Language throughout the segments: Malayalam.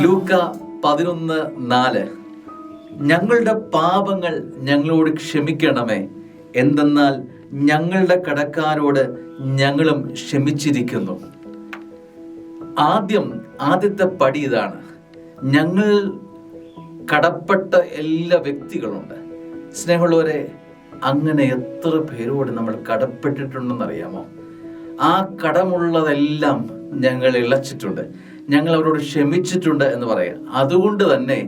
ലൂക്ക 11:4 ഞങ്ങളുടെ പാപങ്ങൾ ഞങ്ങളോട് ക്ഷമിക്കണമേ, എന്തെന്നാൽ ഞങ്ങളുടെ കടക്കാരോട് ഞങ്ങളും ക്ഷമിച്ചിരിക്കുന്നു. ആദ്യത്തെ പടി ഇതാണ്. ഞങ്ങൾ കടപ്പെട്ട എല്ലാ വ്യക്തികളുണ്ട്. സ്നേഹമുള്ളവരെ, അങ്ങനെ എത്ര പേരോട് നമ്മൾ കടപ്പെട്ടിട്ടുണ്ടെന്നറിയാമോ? ആ കടമുള്ളതെല്ലാം ഞങ്ങൾ ഇളച്ചിട്ടുണ്ട്, ഞങ്ങൾ അവരോട് ക്ഷമിച്ചിട്ടുണ്ട് എന്ന് പറയാം. അതുകൊണ്ട് തന്നെ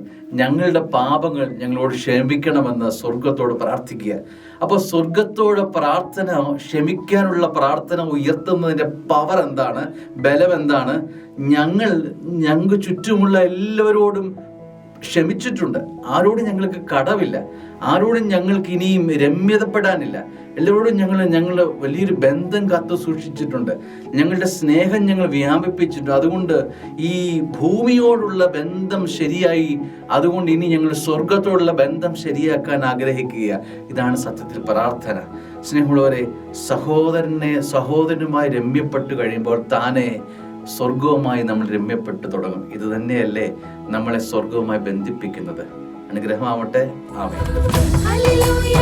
ഞങ്ങളുടെ പാപങ്ങൾ ഞങ്ങളോട് ക്ഷമിക്കണമെന്ന് സ്വർഗത്തോട് പ്രാർത്ഥിക്കുക. അപ്പോൾ സ്വർഗത്തോട് പ്രാർത്ഥന, ക്ഷമിക്കാനുള്ള പ്രാർത്ഥന ഉയർത്തുന്നതിൻ്റെ പവർ എന്താണ്, ബലം എന്താണ്? ഞങ്ങൾക്ക് ചുറ്റുമുള്ള എല്ലാവരോടും ക്ഷമിച്ചിട്ടുണ്ട്. ആരോടും ഞങ്ങൾക്ക് കടവില്ല, ആരോടും ഞങ്ങൾക്ക് ഇനിയും രമ്യതപ്പെടാനില്ല. എല്ലാവരോടും ഞങ്ങൾ വലിയൊരു ബന്ധം കാത്തു സൂക്ഷിച്ചിട്ടുണ്ട്. ഞങ്ങളുടെ സ്നേഹം ഞങ്ങൾ വ്യാപിപ്പിച്ചിട്ടുണ്ട്. അതുകൊണ്ട് ഈ ഭൂമിയോടുള്ള ബന്ധം ശരിയായി, അതുകൊണ്ട് ഇനി ഞങ്ങൾ സ്വർഗത്തോടുള്ള ബന്ധം ശരിയാക്കാൻ ആഗ്രഹിക്കുക. ഇതാണ് സത്യത്തിൽ പ്രാർത്ഥന. സ്നേഹമുള്ളവരെ, സഹോദരനുമായി രമ്യപ്പെട്ട് കഴിയുമ്പോൾ താനെ സ്വർഗവുമായി നമ്മൾ രമ്യപ്പെട്ടു തുടങ്ങും. ഇത് തന്നെയല്ലേ നമ്മളെ സ്വർഗവുമായി ബന്ധിപ്പിക്കുന്നത്? അനുഗ്രഹമാവട്ടെ. ആമേൻ.